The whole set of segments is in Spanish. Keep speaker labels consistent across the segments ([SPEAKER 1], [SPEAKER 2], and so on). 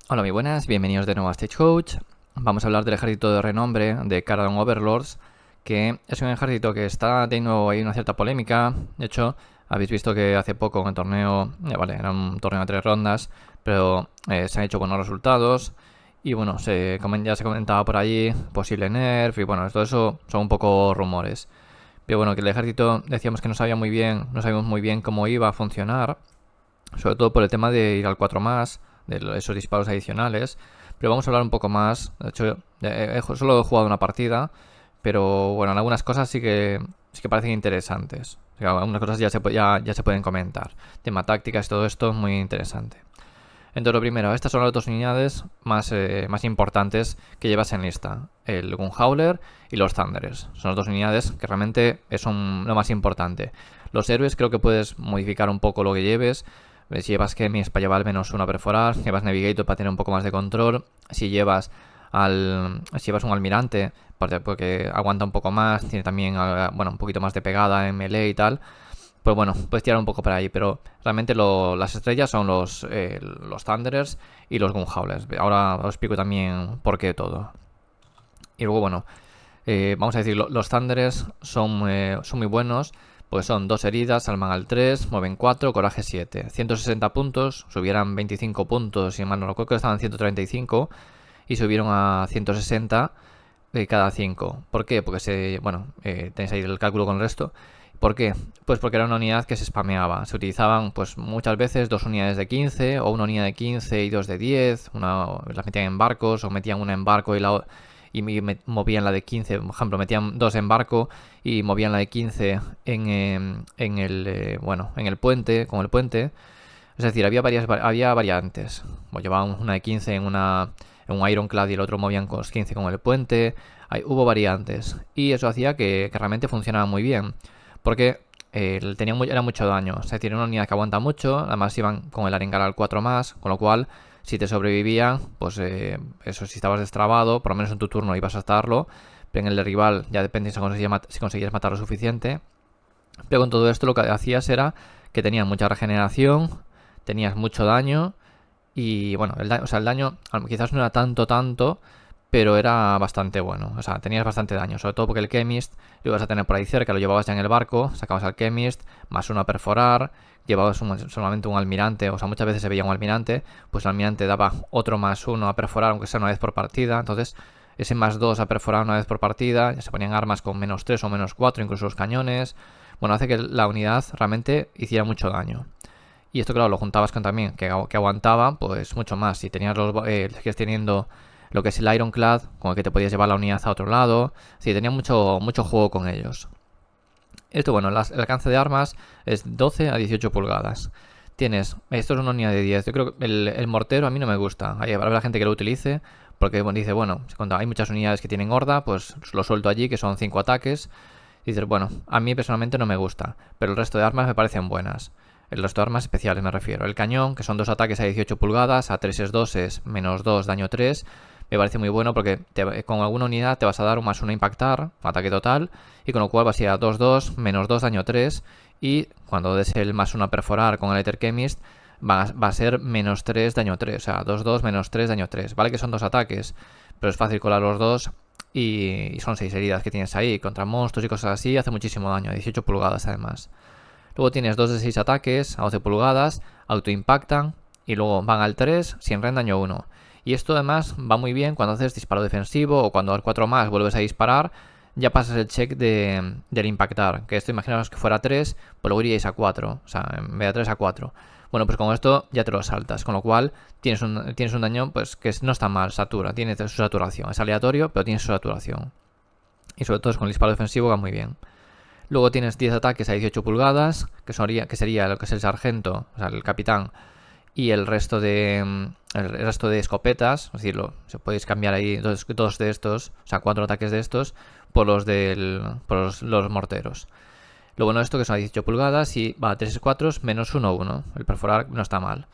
[SPEAKER 1] Hola, muy buenas, bienvenidos de nuevo a Stagecoach. Vamos a hablar del ejército de renombre de Kharadan Overlords, que es un ejército que está teniendo ahí una cierta polémica. De hecho, habéis visto que hace poco en el torneo, vale, era un torneo de 3 rondas, pero se han hecho buenos resultados. Y bueno, ya se comentaba por allí posible nerf, y bueno, todo eso son un poco rumores. Pero bueno, que el ejército decíamos que no sabíamos muy bien cómo iba a funcionar, sobre todo por el tema de ir al 4 más, de esos disparos adicionales. Pero vamos a hablar un poco más. De hecho, solo he jugado una partida, pero bueno, en algunas cosas sí que parecen interesantes. O sea, algunas cosas ya se pueden comentar. Tema tácticas y todo esto es muy interesante. Entonces, lo primero, estas son las dos unidades más importantes que llevas en lista: el Gunhauler y los Thunderers. Son las dos unidades que realmente son lo más importante. Los héroes creo que puedes modificar un poco lo que lleves. Si llevas Chemist para llevar al menos uno a perforar, llevas Navigator para tener un poco más de control. Si llevas un almirante, porque aguanta un poco más, tiene también un poquito más de pegada en melee y tal, pues bueno, puedes tirar un poco por ahí, pero realmente las estrellas son los Thunderers y los Gunhowlers. Ahora os explico también por qué todo. Y luego, bueno, vamos a decir, los Thunderers son muy buenos, pues son 2 heridas, salman al 3, mueven 4, coraje 7. 160 puntos, subieran 25 puntos, si mal no recuerdo, que estaban 135 y subieron a 160 cada 5. ¿Por qué? Porque tenéis ahí el cálculo con el resto. ¿Por qué? Pues porque era una unidad que se spameaba. Se utilizaban pues muchas veces 2 unidades de 15 o una unidad de 15 y 2 de 10. Las metían en barcos o metían una en barco y movían la de 15. Por ejemplo, metían 2 en barco y movían la de 15 en el puente, con el puente. Es decir, había variantes. Llevaban una de 15 en un Ironclad y el otro movían con los 15 con el puente. Hubo variantes. Y eso hacía que realmente funcionaba muy bien. Porque era mucho daño. Es decir, era una unidad que aguanta mucho. Además iban con el Arengar al 4 más. Con lo cual, si te sobrevivían, pues eso, si estabas destrabado, por lo menos en tu turno ibas a estarlo. Pero en el de rival ya depende si conseguías matar lo suficiente. Pero con todo esto lo que hacías era que tenías mucha regeneración, tenías mucho daño. Y bueno, el daño quizás no era tanto, pero era bastante bueno. O sea, tenías bastante daño, sobre todo porque el Chemist lo ibas a tener por ahí cerca, lo llevabas ya en el barco, sacabas al Chemist, más uno a perforar, llevabas solamente un almirante, o sea, muchas veces se veía un almirante, pues el almirante daba otro más uno a perforar, aunque sea una vez por partida. Entonces, ese más 2 a perforar una vez por partida, ya se ponían armas con menos 3 o menos 4, incluso los cañones. Bueno, hace que la unidad realmente hiciera mucho daño. Y esto, claro, lo juntabas con también que aguantaba, pues mucho más. Si tenías sigues teniendo lo que es el Ironclad, con el que te podías llevar la unidad a otro lado. Sí, tenía mucho juego con ellos. Esto, bueno, el alcance de armas es 12 a 18 pulgadas. Esto es una unidad de 10. Yo creo que el mortero a mí no me gusta. Habrá gente que lo utilice, porque dice, bueno, cuando hay muchas unidades que tienen horda, pues lo suelto allí, que son 5 ataques. Y dices, bueno, a mí personalmente no me gusta, pero el resto de armas me parecen buenas. El resto de armas especiales me refiero. El cañón, que son 2 ataques a 18 pulgadas, a 3 2 menos 2, daño 3. Me parece muy bueno porque con alguna unidad te vas a dar un más 1 a impactar, ataque total, y con lo cual vas a ir a 2-2, menos 2, daño 3. Y cuando des el más 1 a perforar con el Ether Chemist, va a ser menos 3, daño 3. O sea, 2-2, menos 3, daño 3. Vale que son 2 ataques, pero es fácil colar los dos. Y son 6 heridas que tienes ahí contra monstruos y cosas así. Hace muchísimo daño, 18 pulgadas además. Luego tienes 2 de 6 ataques a 12 pulgadas, autoimpactan y luego van al 3 sin ren daño 1. Y esto además va muy bien cuando haces disparo defensivo o cuando al 4 más vuelves a disparar, ya pasas el check del impactar. Que esto imaginaos que fuera 3, pues luego iríais a 4, o sea, en vez de 3 a 4. Bueno, pues con esto ya te lo saltas, con lo cual tienes un daño pues que no está mal, tiene su saturación. Es aleatorio, pero tiene su saturación. Y sobre todo con el disparo defensivo va muy bien. Luego tienes 10 ataques a 18 pulgadas, que sería lo que es el sargento, o sea, el capitán, y el resto de escopetas. Es decir, se podéis cambiar ahí dos de estos, o sea, 4 ataques de estos, por los morteros. Lo bueno de esto que son a 18 pulgadas y va a 3 4 menos 1 1. El perforar no está mal.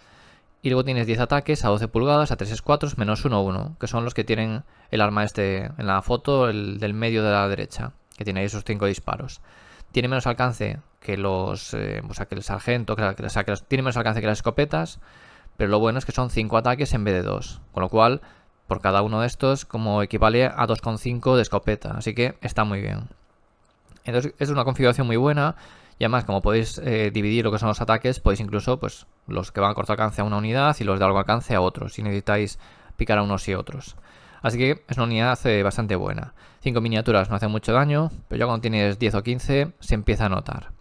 [SPEAKER 1] Y luego tienes 10 ataques a 12 pulgadas, a 3 4 menos 1 1, que son los que tienen el arma en la foto, el del medio de la derecha, que tiene ahí esos 5 disparos. Tiene menos alcance que que el sargento, tiene menos alcance que las escopetas, pero lo bueno es que son 5 ataques en vez de 2, con lo cual por cada uno de estos como equivale a 2,5 de escopeta, así que está muy bien. Entonces es una configuración muy buena y además como podéis dividir lo que son los ataques, podéis incluso pues los que van a corto alcance a una unidad y los de largo alcance a otros, si necesitáis picar a unos y otros. Así que es una unidad bastante buena. 5 miniaturas no hacen mucho daño, pero ya cuando tienes 10 o 15 se empieza a notar.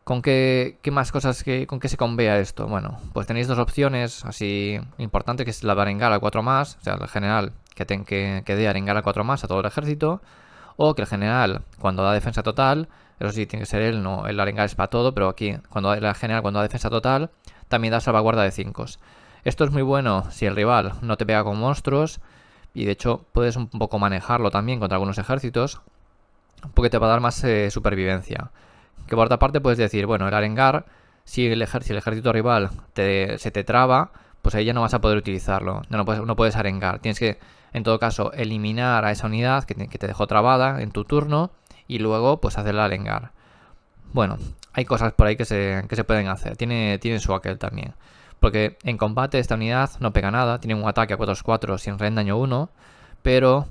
[SPEAKER 1] ¿Con qué más cosas, con qué se convea esto? Bueno, pues tenéis dos opciones así importantes, que es la de arengar al 4+, o sea, el general que dé arengar al 4+ a todo el ejército, o que el general, cuando da defensa total, eso sí, tiene que ser él, no, el arengar es para todo, pero aquí, el general cuando da defensa total, también da salvaguarda de 5. Esto es muy bueno si el rival no te pega con monstruos, y de hecho puedes un poco manejarlo también contra algunos ejércitos, porque te va a dar más supervivencia. Que por otra parte puedes decir, bueno, el arengar, si el ejército rival se te traba, pues ahí ya no vas a poder utilizarlo, no puedes arengar. Tienes que, en todo caso, eliminar a esa unidad que te dejó trabada en tu turno y luego pues hacerla arengar. Bueno, hay cosas por ahí que se pueden hacer, tiene su aquel también. Porque en combate esta unidad no pega nada, tiene un ataque a 4/4 sin red daño 1, pero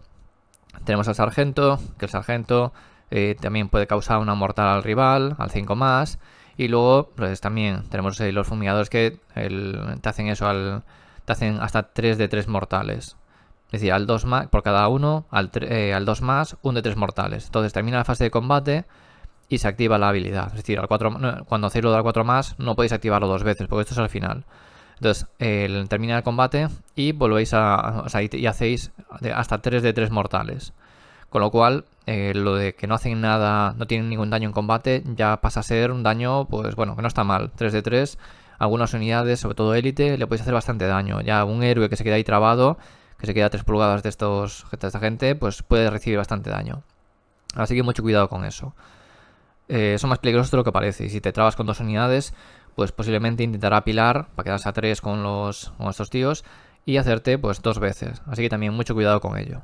[SPEAKER 1] tenemos al sargento, que el sargento también puede causar una mortal al rival, al 5+, y luego pues también tenemos los fumigadores que te hacen eso, te hacen hasta 3 de 3 mortales. Es decir, al 2+, por cada uno, al 2+, un de 3 mortales. Entonces termina la fase de combate y se activa la habilidad. Es decir, cuando hacéis lo del 4+, no podéis activarlo 2 veces, porque esto es al final. Entonces, termina el combate y volvéis y hacéis hasta 3 de 3 mortales. Con lo cual, lo de que no hacen nada, no tienen ningún daño en combate, ya pasa a ser un daño, pues bueno, que no está mal. 3 de 3, algunas unidades, sobre todo élite, le podéis hacer bastante daño. Ya un héroe que se queda ahí trabado, que se queda a 3 pulgadas de esta gente, pues puede recibir bastante daño. Así que mucho cuidado con eso. Son más peligrosos de lo que parece. Y si te trabas con 2 unidades, pues posiblemente intentará apilar para quedarse a 3 con estos tíos y hacerte pues 2 veces. Así que también mucho cuidado con ello.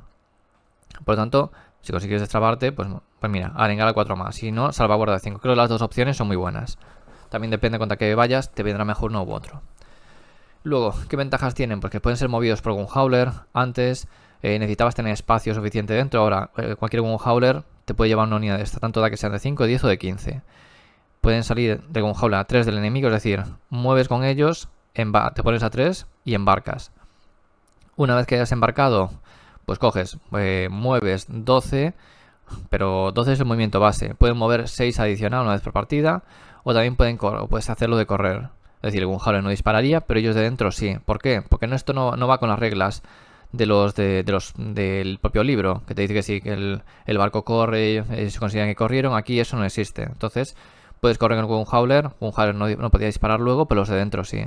[SPEAKER 1] Por lo tanto, si consigues destrabarte, pues mira, arengar al 4+. Si no, salvaguarda de 5. Creo que las dos opciones son muy buenas. También depende contra qué vayas, te vendrá mejor uno u otro. Luego, ¿qué ventajas tienen? Porque pueden ser movidos por Gunhauler. Antes necesitabas tener espacio suficiente dentro. Ahora, cualquier Gunhauler te puede llevar una unidad de esta, tanto da que sean de 5, 10 o de 15. Pueden salir de Gunhauler a 3 del enemigo, es decir, mueves con ellos, te pones a 3 y embarcas. Una vez que hayas embarcado, pues coges, mueves 12, pero 12 es el movimiento base. Pueden mover 6 adicional una vez por partida, o también puedes hacerlo de correr. Es decir, el Gunhauler no dispararía, pero ellos de dentro sí. ¿Por qué? Porque esto no va con las reglas del propio libro, que te dice que sí, que el barco corre, se consideran que corrieron. Aquí eso no existe. Entonces, puedes correr con un Gunhauler no podía disparar luego, pero los de dentro sí.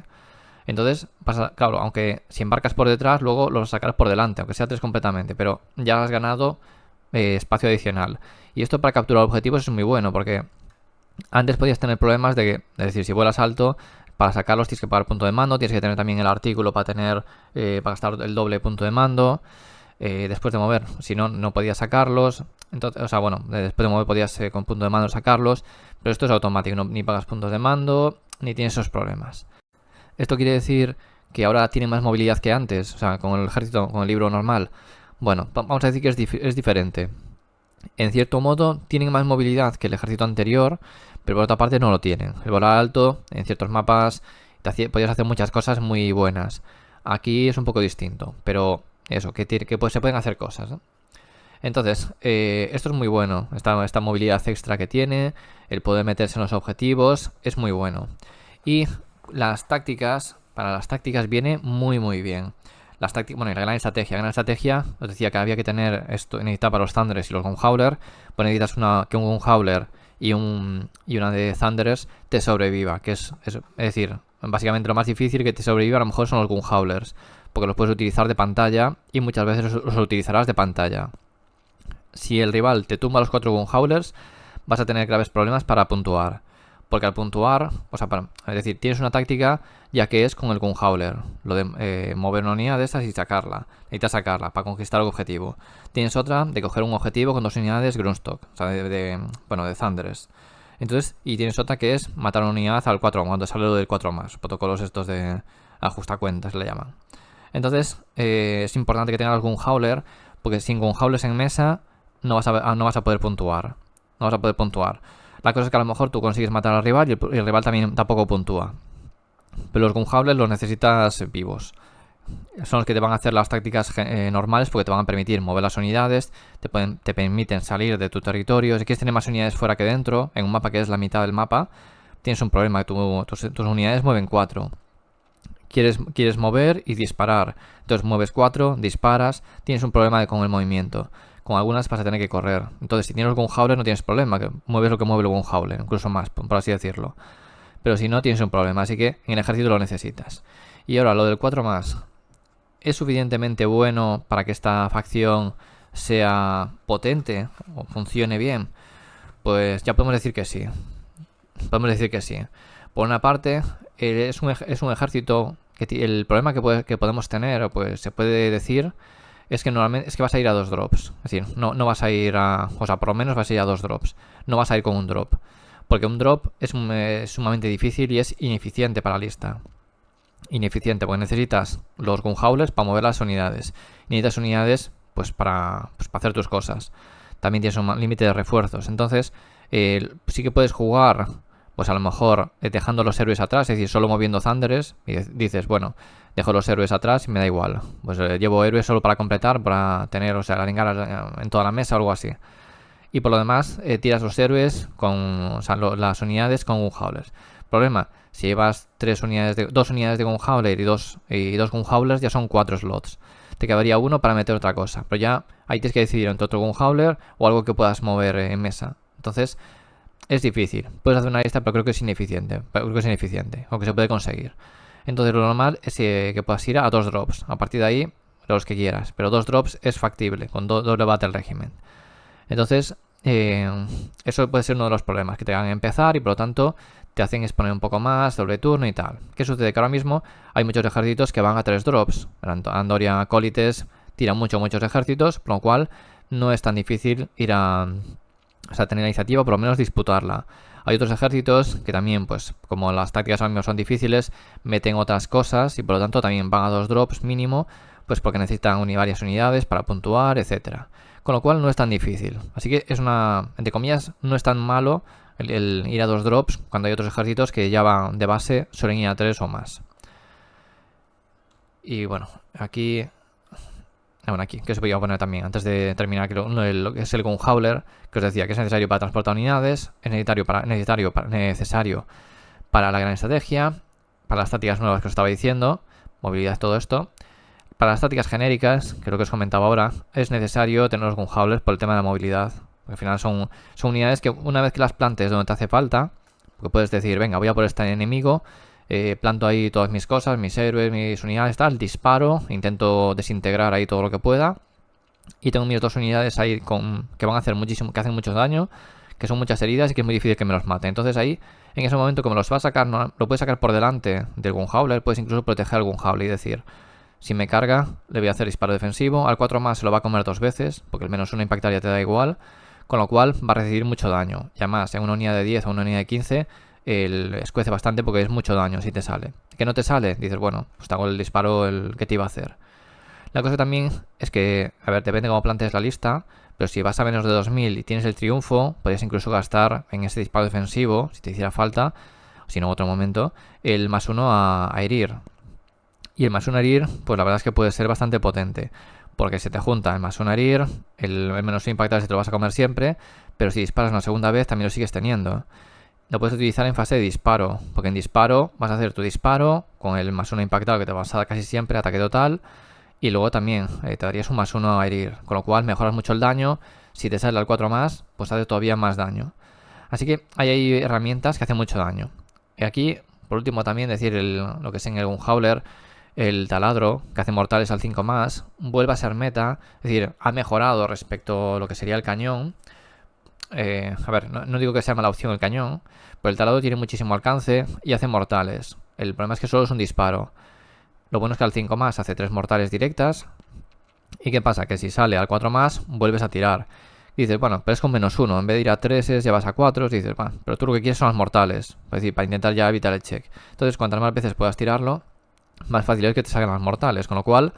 [SPEAKER 1] Entonces, claro, aunque si embarcas por detrás, luego los sacarás por delante, aunque sea 3 completamente, pero ya has ganado espacio adicional. Y esto para capturar objetivos es muy bueno, porque antes podías tener problemas es decir, si vuelas alto, para sacarlos tienes que pagar punto de mando, tienes que tener también el artículo para gastar el doble punto de mando. Después de mover, si no, no podías sacarlos. Entonces, o sea, bueno, después de mover podías con punto de mando sacarlos, pero esto es automático, ni pagas puntos de mando, ni tienes esos problemas. Esto quiere decir que ahora tiene más movilidad que antes, o sea, con el ejército, con el libro normal. Bueno, vamos a decir que es diferente. En cierto modo, tienen más movilidad que el ejército anterior, pero por otra parte no lo tienen. El volar alto, en ciertos mapas, podías hacer muchas cosas muy buenas. Aquí es un poco distinto, pero eso, que pues se pueden hacer cosas, ¿no? Entonces, esto es muy bueno. Esta movilidad extra que tiene, el poder meterse en los objetivos, es muy bueno. Y para las tácticas viene muy muy bien. Bueno, y la gran estrategia, os decía que había que tener esto, necesitar para los Thunderers y los Gunhauler, pues necesitas que un Gunhauler y una de Thunderers te sobreviva, que es decir, básicamente lo más difícil que te sobreviva a lo mejor son los Gunhaulers, porque los puedes utilizar de pantalla y muchas veces los utilizarás de pantalla. Si el rival te tumba los 4 Gunhaulers, vas a tener graves problemas para puntuar. Porque al puntuar, es decir, tienes una táctica ya que es con el Gunhauler, lo de mover una unidad de estas y sacarla. Necesitas sacarla para conquistar el objetivo. Tienes otra de coger un objetivo con 2 unidades Grundstock, o sea, de Thunderers. Entonces, y tienes otra que es matar una unidad al 4 cuando sale lo del 4 más. Protocolos estos de ajustacuentas le llaman. Entonces, es importante que tengas algún howler, porque sin con howlers en mesa no vas a poder puntuar. No vas a poder puntuar. La cosa es que a lo mejor tú consigues matar al rival y el rival también tampoco puntúa. Pero los gunhowlers los necesitas vivos. Son los que te van a hacer las tácticas normales porque te van a permitir mover las unidades, te permiten salir de tu territorio. Si quieres tener más unidades fuera que dentro, en un mapa que es la mitad del mapa, tienes un problema, tus unidades mueven 4. Quieres mover y disparar, entonces mueves 4, disparas, tienes un problema con el movimiento. Con algunas vas a tener que correr. Entonces si tienes el gunhowler no tienes problema, que mueves lo que mueve el gunhowler, incluso más, por así decirlo. Pero si no, tienes un problema, así que en el ejército lo necesitas. Y ahora, lo del 4 más. ¿Es suficientemente bueno para que esta facción sea potente o funcione bien? Pues ya podemos decir que sí. Podemos decir que sí. Por una parte, es un ejército que el problema que podemos tener, pues se puede decir, es que normalmente es que vas a ir a 2 drops. Es decir, no vas a ir a... O sea, por lo menos vas a ir a 2 drops. No vas a ir con un drop. Porque un drop es sumamente difícil y es ineficiente para la lista. Ineficiente, porque necesitas los gunhowlers para mover las unidades. Y necesitas unidades pues para hacer tus cosas. También tienes un límite de refuerzos. Entonces, sí que puedes jugar, pues a lo mejor dejando los héroes atrás, es decir, solo moviendo Thunderers. Y dices, bueno, dejo los héroes atrás y me da igual. Pues llevo héroes solo para completar, para tener, o sea, la lingara en toda la mesa o algo así. Y por lo demás, tiras los héroes con, o sea, las unidades con gunhowlers. Problema, si llevas 2 unidades de gunhowler y dos gunhowlers, ya son 4 slots. Te quedaría uno para meter otra cosa. Pero ya ahí tienes que decidir entre otro gunhowler o algo que puedas mover en mesa. Entonces, es difícil. Puedes hacer una lista, pero creo que es ineficiente. Aunque se puede conseguir. Entonces, lo normal es que puedas ir a 2 drops. A partir de ahí, los que quieras. Pero 2 drops es factible, con doble battle regiment. Entonces, eso puede ser uno de los problemas, que te hagan empezar y por lo tanto te hacen exponer un poco más, doble turno y tal. ¿Qué sucede? Que ahora mismo hay muchos ejércitos que van a 3 drops. Andoria Acólites tiran muchos ejércitos, por lo cual no es tan difícil ir a... O sea, tener la iniciativa, por lo menos disputarla. Hay otros ejércitos que también, pues, como las tácticas ahora mismo son difíciles, meten otras cosas y por lo tanto también van a 2 drops mínimo, pues porque necesitan varias unidades para puntuar, etcétera. Con lo cual no es tan difícil. Así que es entre comillas, no es tan malo el ir a 2 drops cuando hay otros ejércitos que ya van de base, suelen ir a 3 o más. Y bueno, aquí... aquí, que os voy a poner también, antes de terminar, lo que es el gunhowler, que os decía que es necesario para transportar unidades, es necesario para la gran estrategia, para las tácticas nuevas que os estaba diciendo, movilidad, todo esto. Para las tácticas genéricas, que es lo que os comentaba ahora, es necesario tener los gunhowlers por el tema de la movilidad. Porque al final son unidades que una vez que las plantes donde te hace falta, porque puedes decir, venga, voy a por este enemigo, planto ahí todas mis cosas, mis héroes, mis unidades, tal, disparo, intento desintegrar ahí todo lo que pueda. Y tengo mis 2 unidades ahí que van a hacer que hacen mucho daño, que son muchas heridas y que es muy difícil que me los mate. Entonces ahí, en ese momento, como los va a sacar, lo puedes sacar por delante del gunhowler, puedes incluso proteger al gunhowler y decir... Si me carga, le voy a hacer disparo defensivo. Al 4 más se lo va a comer 2 veces, porque el -1 impactar ya te da igual. Con lo cual va a recibir mucho daño. Y además, en una unidad de 10 o una unidad de 15, escuece bastante porque es mucho daño si te sale. ¿Que no te sale? Dices, bueno, pues te hago el disparo que te iba a hacer. La cosa también es que, a ver, depende cómo plantees la lista, pero si vas a menos de 2000 y tienes el triunfo, podrías incluso gastar en ese disparo defensivo, si te hiciera falta, o si no en otro momento, el +1 a herir. Y el +1 herir, pues la verdad es que puede ser bastante potente. Porque se te junta el +1 herir, el -1 impactar se te lo vas a comer siempre, pero si disparas una segunda vez también lo sigues teniendo. Lo puedes utilizar en fase de disparo, porque en disparo vas a hacer tu disparo con el +1 impactado que te vas a dar casi siempre, ataque total, y luego también te darías un +1 a herir, con lo cual mejoras mucho el daño. Si te sale al 4 más, pues hace todavía más daño. Así que hay herramientas que hacen mucho daño. Y aquí, por último, también decir lo que es en el gunhowler. El taladro, que hace mortales al 5 más, vuelve a ser meta, es decir, ha mejorado respecto a lo que sería el cañón. A ver, no digo que sea mala opción el cañón, pero el taladro tiene muchísimo alcance y hace mortales. El problema es que solo es un disparo. Lo bueno es que al 5 más hace 3 mortales directas. ¿Y qué pasa? Que si sale al 4 más, vuelves a tirar. Dices, bueno, pero es con -1, en vez de ir a 3 llevas a 4, dices, bueno, pero tú lo que quieres son las mortales, es decir, para intentar ya evitar el check. Entonces, cuantas más veces puedas tirarlo, más fácil es que te salgan las mortales, con lo cual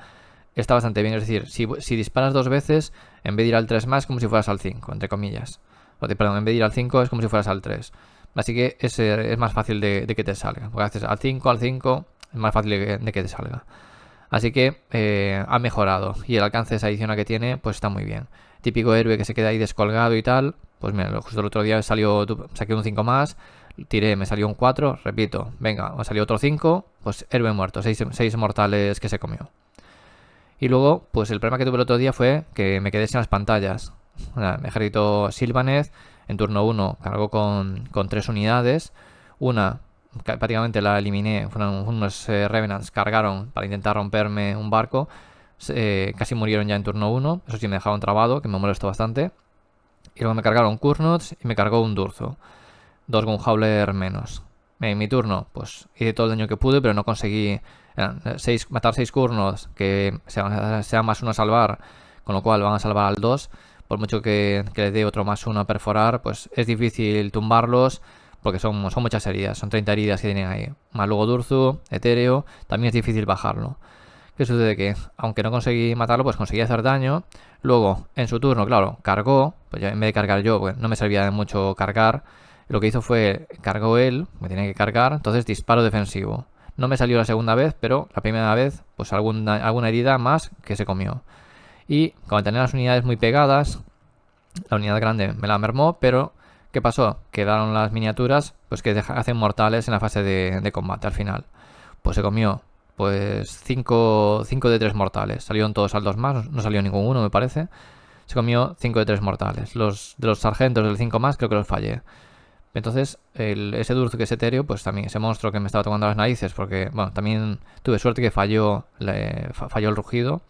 [SPEAKER 1] está bastante bien. Es decir, si disparas 2 veces, en vez de ir al 3 más, es como si fueras al 5, entre comillas. Perdón, en vez de ir al 5 es como si fueras al 3. Así que es más fácil de que te salga, porque haces al 5, es más fácil de que te salga. Así que ha mejorado y el alcance, esa adicional que tiene, pues está muy bien. Típico héroe que se queda ahí descolgado y tal, pues mira, justo el otro día saqué un 5 más, tiré, me salió un 4, repito, venga, me salió otro 5, pues héroe muerto, 6 mortales que se comió. Y luego, pues el problema que tuve el otro día fue que me quedé sin las pantallas. El ejército Sylvaneth en turno 1 cargó con 3 unidades, una prácticamente la eliminé, fueron unos Revenants cargaron para intentar romperme un barco, casi murieron ya en turno 1, eso sí me dejaron trabado, que me molestó bastante. Y luego me cargaron Kurnots y me cargó un Durzo, 2 Gunhauler menos. En mi turno, pues hice todo el daño que pude, pero no conseguí matar 6 Kurnots, que sean +1 a salvar, con lo cual van a salvar al 2. Por mucho que le dé otro +1 a perforar, pues es difícil tumbarlos, porque son muchas heridas, son 30 heridas que tienen ahí. Más luego Durzu, etéreo, también es difícil bajarlo. ¿Qué sucede? Que aunque no conseguí matarlo, pues conseguí hacer daño. Luego, en su turno, claro, cargó, pues ya en vez de cargar yo, pues no me servía de mucho cargar. Lo que hizo fue, cargó él, me tenía que cargar, entonces disparo defensivo. No me salió la segunda vez, pero la primera vez, pues alguna herida más que se comió. Y como tenía las unidades muy pegadas, la unidad grande me la mermó, pero ¿qué pasó? Quedaron las miniaturas, pues que hacen mortales en la fase de combate al final. Pues se comió, pues 5 de 3 mortales. Salieron todos saldos más, no salió ningún uno, me parece. Se comió 5 de 3 mortales. De los sargentos del 5 más, creo que los fallé. Entonces, ese Durzu que es etéreo, pues también ese monstruo que me estaba tomando las narices, porque, bueno, también tuve suerte que falló el rugido.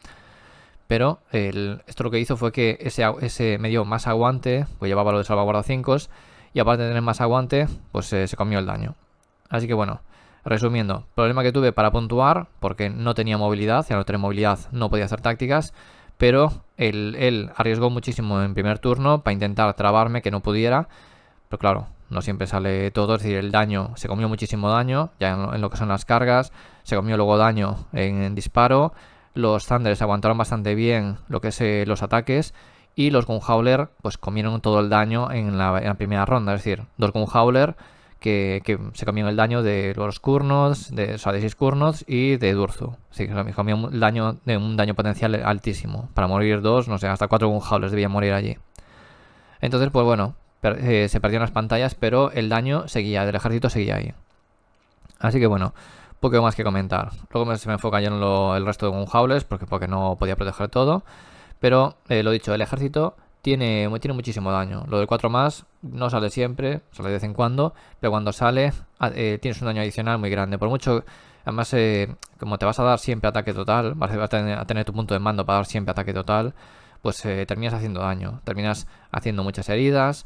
[SPEAKER 1] Pero esto lo que hizo fue que ese me dio más aguante, pues llevaba lo de salvaguarda 5, y aparte de tener más aguante, pues se comió el daño. Así que bueno, resumiendo, problema que tuve para puntuar, porque no tenía movilidad, y al no tener movilidad no podía hacer tácticas, pero él arriesgó muchísimo en primer turno para intentar trabarme, que no pudiera, pero claro, no siempre sale todo, es decir, el daño, se comió muchísimo daño, ya en lo que son las cargas, se comió luego daño en disparo. Los Thunders aguantaron bastante bien lo que es los ataques, y los Gunhauler pues comieron todo el daño en la primera ronda, es decir, 2 Gunhauler que se comieron el daño de los Kurnots, de 6 Kurnots y de Durzu. Sí, que comieron el daño de un daño potencial altísimo. Para morir 2, no sé, hasta 4 Gunhaulers debían morir allí. Entonces, pues bueno, se perdieron las pantallas, pero el daño seguía, del ejército seguía ahí. Así que bueno, poco más que comentar. Luego se me enfoca ya en el resto de Gunhaulers, porque no podía proteger todo. Pero lo dicho, el ejército tiene muchísimo daño. Lo del 4 más no sale siempre, sale de vez en cuando, pero cuando sale tienes un daño adicional muy grande. Por mucho, además, como te vas a dar siempre ataque total, vas a tener tu punto de mando para dar siempre ataque total, pues terminas haciendo daño, terminas haciendo muchas heridas.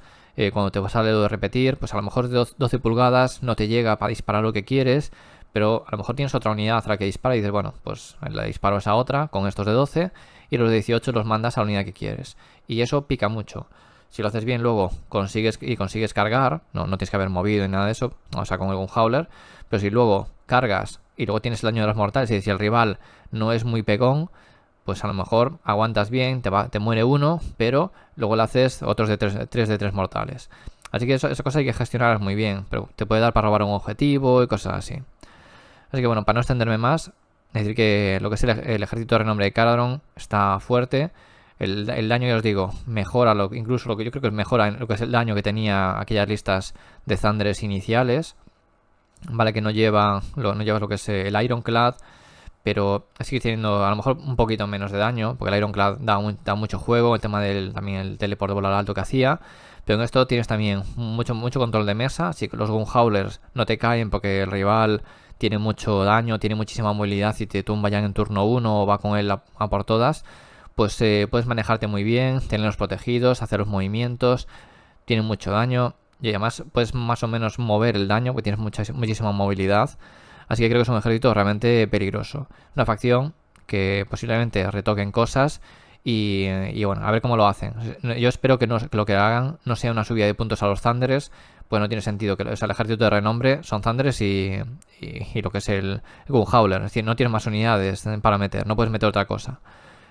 [SPEAKER 1] Cuando te sale lo de repetir, pues a lo mejor de 12 pulgadas no te llega para disparar lo que quieres, pero a lo mejor tienes otra unidad a la que dispara y dices, bueno, pues le disparo a esa otra con estos de 12 y los de 18 los mandas a la unidad que quieres. Y eso pica mucho. Si lo haces bien, luego consigues cargar, no tienes que haber movido ni nada de eso, o sea, con el Gunhauler, pero si luego cargas y luego tienes el daño de los mortales, y si el rival no es muy pegón, pues a lo mejor aguantas bien, te muere uno, pero luego le haces otros de 3 de 3 mortales. Así que esa cosa hay que gestionarlas muy bien, pero te puede dar para robar un objetivo y cosas así. Así que bueno, para no extenderme más, decir que lo que es el ejército de renombre de Caradhran está fuerte. El daño, ya os digo, mejora, incluso lo que yo creo que mejora lo que es el daño que tenía aquellas listas de Thunders iniciales. Vale que no llevas lo que es el Ironclad, pero sigue teniendo a lo mejor un poquito menos de daño, porque el Ironclad da mucho juego, el tema también el teleport de volar alto que hacía, pero en esto tienes también mucho control de mesa, así que los Gunhaulers no te caen porque el rival tiene mucho daño, tiene muchísima movilidad y te tumba ya en turno 1 o va con él a por todas, pues puedes manejarte muy bien, tenerlos protegidos, hacer los movimientos, tienen mucho daño y además puedes más o menos mover el daño porque tienes muchísima movilidad. Así que creo que es un ejército realmente peligroso. Una facción que posiblemente retoquen cosas Y bueno, a ver cómo lo hacen. Yo espero que lo que hagan no sea una subida de puntos a los Thunderers, pues no tiene sentido. Que el ejército de renombre son Thunderers y lo que es el Gunhauler. Es decir, no tienes más unidades para meter, no puedes meter otra cosa.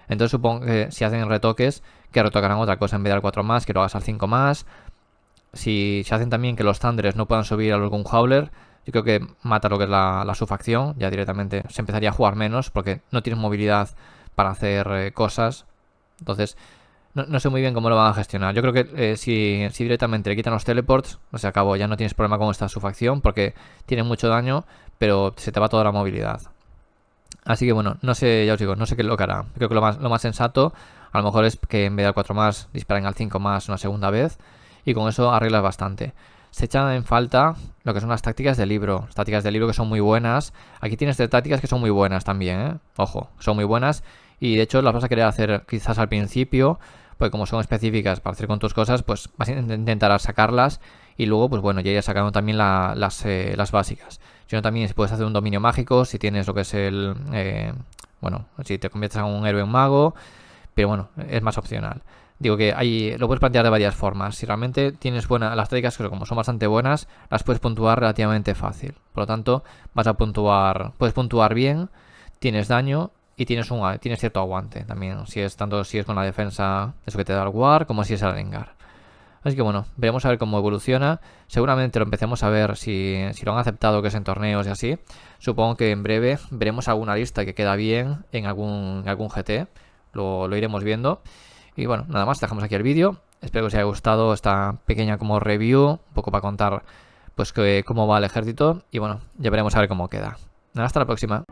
[SPEAKER 1] Entonces supongo que si hacen retoques, que retocarán otra cosa en vez de al 4 más, que lo hagas al 5 más. Si se hacen también que los Thunderers no puedan subir a los Gunhauler, yo creo que mata lo que es la subfacción. Ya directamente se empezaría a jugar menos porque no tienes movilidad para hacer cosas. Entonces, no sé muy bien cómo lo van a gestionar. Yo creo que si directamente le quitan los teleports, se acabó. Ya no tienes problema con esta subfacción porque tiene mucho daño, pero se te va toda la movilidad. Así que bueno, no sé, ya os digo, no sé qué es lo que hará. Creo que lo más sensato a lo mejor es que en vez de al 4 más disparen al 5 más una segunda vez. Y con eso arreglas bastante. Se echan en falta lo que son las tácticas de libro. Las tácticas de libro que son muy buenas. Aquí tienes 3 tácticas que son muy buenas también, ¿eh? Ojo, son muy buenas. Y de hecho las vas a querer hacer quizás al principio, pues como son específicas para hacer con tus cosas, pues vas a intentar sacarlas. Y luego, pues bueno, ya irás sacando también las básicas. Si no, también puedes hacer un dominio mágico, si tienes lo que es bueno, si te conviertes en un héroe en mago. Pero bueno, es más opcional. Digo que lo puedes plantear de varias formas. Si realmente tienes las tácticas, que como son bastante buenas, las puedes puntuar relativamente fácil. Por lo tanto, puedes puntuar bien, tienes daño y tienes cierto aguante también. Tanto si es con la defensa, eso que te da el War, como si es el Rengar. Así que bueno, veremos a ver cómo evoluciona. Seguramente lo empecemos a ver si lo han aceptado, que es en torneos y así. Supongo que en breve veremos alguna lista que queda bien en algún GT. Lo iremos viendo. Y bueno, nada más, dejamos aquí el vídeo. Espero que os haya gustado esta pequeña como review, un poco para contar pues cómo va el ejército. Y bueno, ya veremos a ver cómo queda. Hasta la próxima.